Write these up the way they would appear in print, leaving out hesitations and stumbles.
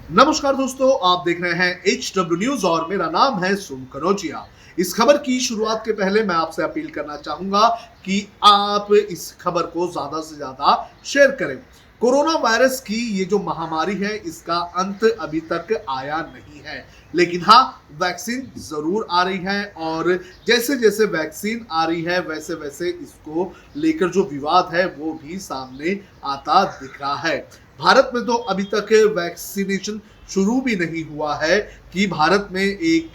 नमस्कार दोस्तों, आप देख रहे हैं HW न्यूज और मेरा नाम है सोम कनौजिया। इस खबर की शुरुआत के पहले मैं आपसे अपील करना चाहूंगा कि आप इस खबर को ज्यादा से ज्यादा शेयर करें। कोरोना वायरस की ये जो महामारी है, इसका अंत अभी तक आया नहीं है, लेकिन हाँ, वैक्सीन जरूर आ रही है और जैसे जैसे वैक्सीन आ रही है वैसे वैसे इसको लेकर जो विवाद है वो भी सामने आता दिख रहा है। भारत में तो अभी तक वैक्सीनेशन शुरू भी नहीं हुआ है कि भारत में एक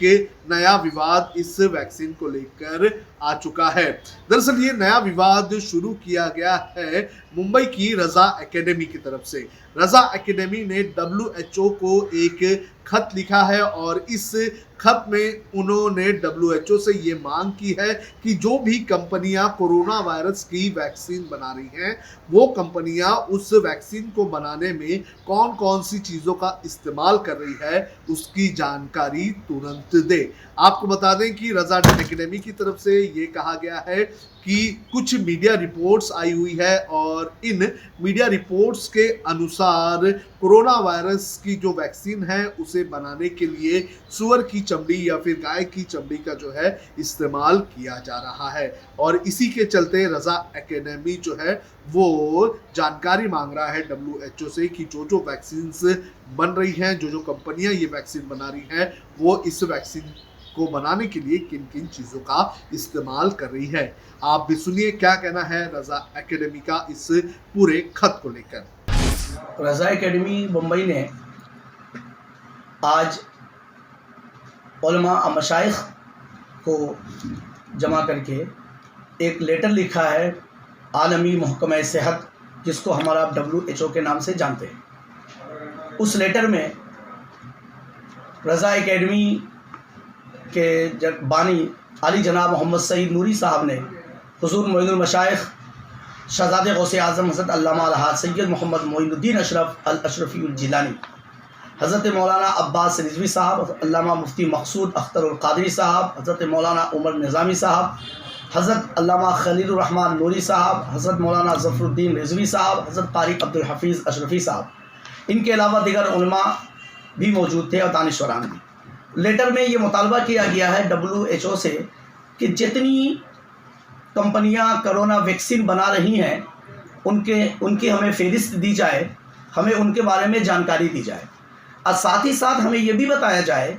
नया विवाद इस वैक्सीन को लेकर आ चुका है। दरअसल ये नया विवाद शुरू किया गया है मुंबई की रजा एकेडमी की तरफ से। रजा एकेडमी ने WHO को एक खत लिखा है और इस खत में उन्होंने WHO से ये मांग की है कि जो भी कंपनियां कोरोना वायरस की वैक्सीन बना रही हैं, वो कंपनियां उस वैक्सीन को बनाने में कौन कौन सी चीज़ों का इस्तेमाल कर रही है, उसकी जानकारी तुरंत दे। आपको बता दें कि रजा एकेडमी की तरफ से ये कहा गया है कि कुछ मीडिया रिपोर्ट्स आई हुई है और इन मीडिया रिपोर्ट्स के अनुसार कोरोना वायरस की जो वैक्सीन है उसे बनाने के लिए सुअर की चमड़ी या फिर गाय की चमड़ी का जो है इस्तेमाल किया जा रहा है। और इसी के चलते रजा एकेडमी जो है वो जानकारी मांग रहा है WHO से कि जो जो वैक्सीन बन रही हैं, जो जो कंपनियां ये वैक्सीन बना रही हैं, वो इस वैक्सीन को बनाने के लिए किन किन चीज़ों का इस्तेमाल कर रही है। आप भी सुनिए क्या कहना है रजा एकेडमी का इस पूरे खत को लेकर। रज़ा एकेडमी मुंबई ने आज उलमा मशाइख को जमा करके एक लेटर लिखा है आलमी महकमा सेहत, जिसको हमारा WHO के नाम से जानते हैं। उस लेटर में रज़ा एकेडमी के बानी अली जनाब मोहम्मद सईद नूरी साहब ने हुज़ूर मोइनुल मशाइख शहज़ादे गौसे आज़म हज़रत अल्लामा अलहाज सैयद मोहम्मद मोइनुद्दीन अशरफ अल अशरफी उल जिलानी, हज़रत मौलाना अब्बास रिजवी साहब, अल्लामा मुफ्ती मकसूद अख्तर उल क़ादरी साहब, हज़रत मौलाना उमर निज़ामी साहब, हज़रत अल्लामा खलीलुर रहमान नूरी साहब, हज़रत मौलाना ज़फ़रुद्दीन रिजवी साहब, हज़रत क़ारी अब्दुल हफ़ीज़ अशरफी साहब, इनके अलावा दीगर उलमा भी मौजूद थे और दानिशवरान भी। लेटर में ये मुतालबा किया गया है WHO से कि जितनी कंपनियां कोरोना वैक्सीन बना रही हैं उनकी हमें फ़हरिस्त दी जाए, हमें उनके बारे में जानकारी दी जाए और साथ ही साथ हमें यह भी बताया जाए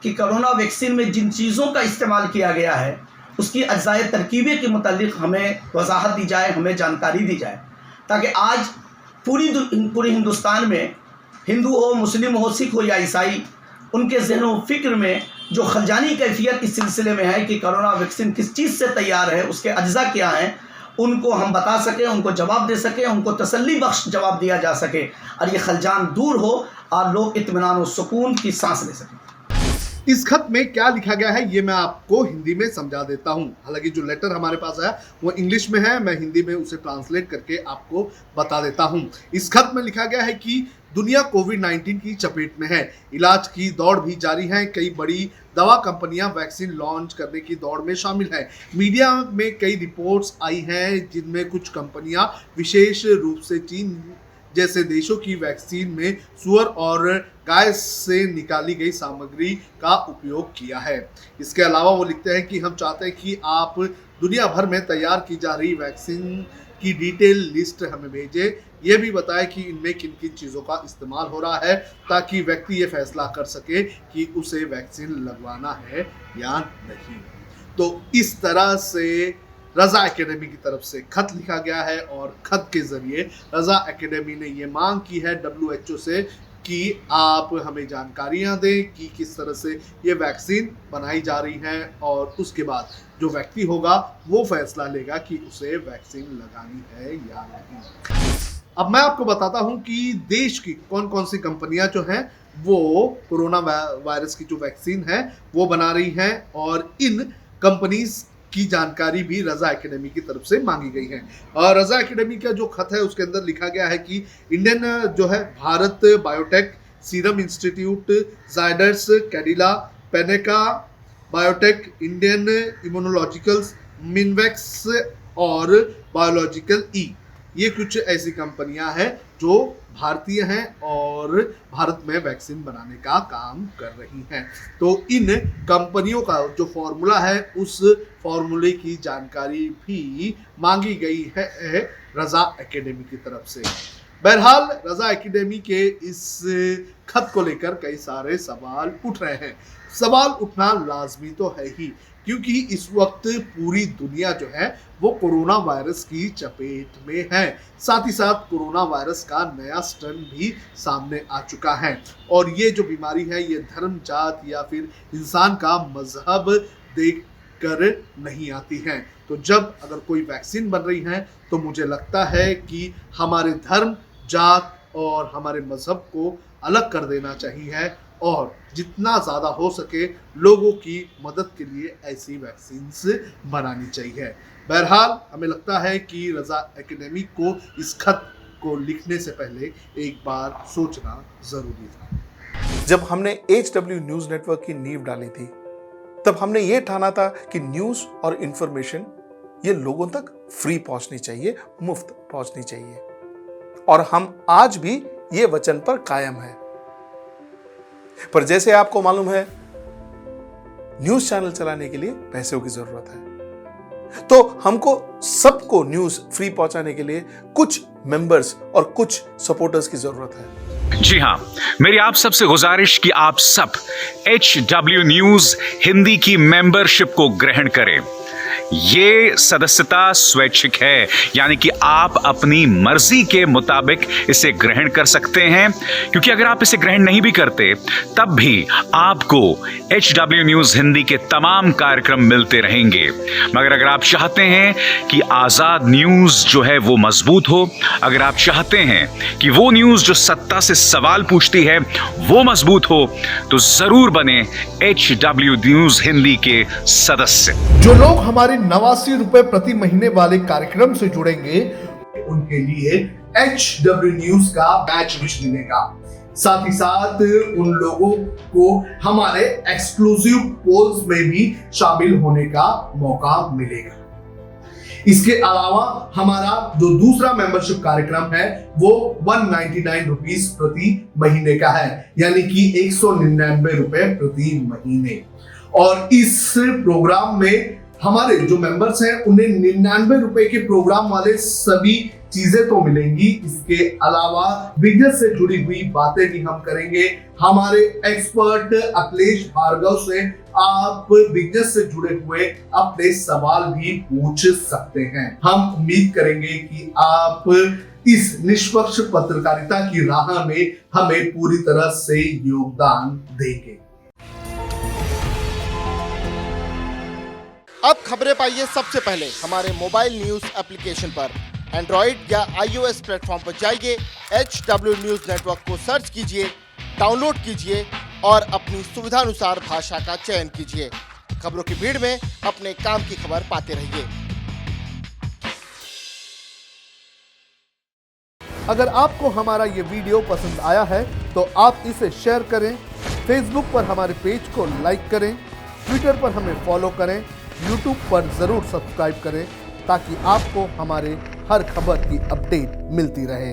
कि कोरोना वैक्सीन में जिन चीज़ों का इस्तेमाल किया गया है उसकी अज्जाए तरकीबें के मुतालिक हमें वजाहत दी जाए, हमें जानकारी दी जाए, ताकि आज पूरी हिंदुस्तान में हिंदू हो, मुस्लिम हो, सिख हो या ईसाई, उनके ज़हन फ़िक्र में जो खलजानी कैफियत इस सिलसिले में है कि कोरोना वैक्सीन किस चीज़ से तैयार है, उसके अज्जा क्या हैं, उनको हम बता सकें, उनको जवाब दे सकें, उनको तसल्ली बख्श जवाब दिया जा सके और ये खलजान दूर हो और लोग इत्मीनान और सुकून की सांस ले सकें। इस खत में क्या लिखा गया है ये मैं आपको हिंदी में समझा देता हूं। हालांकि जो लेटर हमारे पास है वो इंग्लिश में है, मैं हिंदी में उसे ट्रांसलेट करके आपको बता देता हूं। इस खत में लिखा गया है कि दुनिया कोविड-19 की चपेट में है, इलाज की दौड़ भी जारी है, कई बड़ी दवा कंपनियां वैक्सीन लॉन्च करने की दौड़ में शामिल है। मीडिया में कई रिपोर्ट्स आई हैं जिनमें कुछ कंपनियां विशेष रूप से चीन जैसे देशों की वैक्सीन में सुअर और गाय से निकाली गई सामग्री का उपयोग किया है। इसके अलावा वो लिखते हैं कि हम चाहते हैं कि आप दुनिया भर में तैयार की जा रही वैक्सीन की डिटेल लिस्ट हमें भेजें, ये भी बताएं कि इनमें किन किन चीज़ों का इस्तेमाल हो रहा है, ताकि व्यक्ति ये फैसला कर सके कि उसे वैक्सीन लगवाना है या नहीं। तो इस तरह से रजा एकेडमी की तरफ से खत लिखा गया है और खत के जरिए रजा एकेडमी ने ये मांग की है WHO से कि आप हमें जानकारियां दें कि किस तरह से ये वैक्सीन बनाई जा रही है और उसके बाद जो व्यक्ति होगा वो फैसला लेगा कि उसे वैक्सीन लगानी है या नहीं। अब मैं आपको बताता हूं कि देश की कौन कौन सी कंपनियां जो हैं वो कोरोना वायरस की जो वैक्सीन है वो बना रही हैं और इन कंपनीज की जानकारी भी रजा एकेडमी की तरफ से मांगी गई है। और रजा एकेडमी का जो खत है उसके अंदर लिखा गया है कि इंडियन जो है Bharat biotech, Serum Institute, Zydus Cadila, Panacea biotech, Indian immunologicals, Mynvax और बायोलॉजिकल ई, ये कुछ ऐसी कंपनियां हैं जो भारतीय हैं और भारत में वैक्सीन बनाने का काम कर रही हैं। तो इन कंपनियों का जो फॉर्मूला है उस फॉर्मूले की जानकारी भी मांगी गई है रजा एकेडमी की तरफ से। बहरहाल रजा एकेडमी के इस खत को लेकर कई सारे सवाल उठ रहे हैं। सवाल उठना लाजमी तो है ही, क्योंकि इस वक्त पूरी दुनिया जो है वो कोरोना वायरस की चपेट में है। साथ ही साथ कोरोना वायरस का नया स्ट्रेन भी सामने आ चुका है और ये जो बीमारी है ये धर्म, जात या फिर इंसान का मजहब देख कर नहीं आती है। तो जब अगर कोई वैक्सीन बन रही है तो मुझे लगता है कि हमारे धर्म, जात और हमारे मजहब को अलग कर देना चाहिए और जितना ज़्यादा हो सके लोगों की मदद के लिए ऐसी वैक्सीन्स बनानी चाहिए। बहरहाल हमें लगता है कि रजा एकेडमी को इस खत को लिखने से पहले एक बार सोचना ज़रूरी था। जब हमने HW न्यूज़ नेटवर्क की नींव डाली थी तब हमने ये ठाना था कि न्यूज़ और इंफॉर्मेशन ये लोगों तक फ्री पहुंचनी चाहिए, मुफ्त पहुंचनी चाहिए और हम आज भी ये वचन पर कायम हैं। पर जैसे आपको मालूम है न्यूज़ चैनल चलाने के लिए पैसों की जरूरत है, तो हमको सबको न्यूज़ फ्री पहुंचाने के लिए कुछ मेंबर्स और कुछ सपोर्टर्स की जरूरत है। जी हाँ, मेरी आप सबसे गुजारिश कि आप सब HW न्यूज़ हिंदी की मेंबरशिप को ग्रहण करें। ये सदस्यता स्वैच्छिक है, यानी कि आप अपनी मर्जी के मुताबिक इसे ग्रहण कर सकते हैं, क्योंकि अगर आप इसे ग्रहण नहीं भी करते तब भी आपको HW न्यूज़ हिंदी के तमाम कार्यक्रम मिलते रहेंगे। मगर अगर आप चाहते हैं कि आज़ाद न्यूज़ जो है वो मजबूत हो, अगर आप चाहते हैं कि वो न्यूज़ जो सत्ता से सवाल पूछती है वो मजबूत हो, तो जरूर बने HW न्यूज़ हिंदी के सदस्य। जो लोग हमारे 89 रुपए प्रति महीने वाले कार्यक्रम से जुड़ेंगे उनके लिए HW न्यूज़ का बैच विश मिलेगा। साथ ही साथ उन लोगों को हमारे एक्सक्लूसिव पोल्स में भी शामिल होने का मौका मिलेगा। इसके अलावा हमारा जो दूसरा मेंबरशिप कार्यक्रम है वो 199 रुपीस प्रति महीने का है, यानी कि 199 रुपए प्रति महीने। और इस प्रोग्राम में हमारे जो मेंबर्स हैं उन्हें 99 रुपए के प्रोग्राम वाले सभी चीजें तो मिलेंगी। इसके अलावा बिजनेस से जुड़ी हुई बातें भी हम करेंगे। हमारे एक्सपर्ट अखिलेश भार्गव से आप बिजनेस से जुड़े हुए अपने सवाल भी पूछ सकते हैं। हम उम्मीद करेंगे कि आप इस निष्पक्ष पत्रकारिता की राह में हमें पूरी तरह से योगदान देंगे। अब खबरें पाइए सबसे पहले हमारे मोबाइल न्यूज एप्लीकेशन पर। एंड्रॉइड या iOS प्लेटफॉर्म पर जाइए, HW न्यूज नेटवर्क को सर्च कीजिए, डाउनलोड कीजिए और अपनी सुविधानुसार भाषा का चयन कीजिए। खबरों की भीड़ में अपने काम की खबर पाते रहिए। अगर आपको हमारा ये वीडियो पसंद आया है तो आप इसे शेयर करें, फेसबुक पर हमारे पेज को लाइक करें, ट्विटर पर हमें फॉलो करें, यूट्यूब पर जरूर सब्सक्राइब करें ताकि आपको हमारे हर खबर की अपडेट मिलती रहे।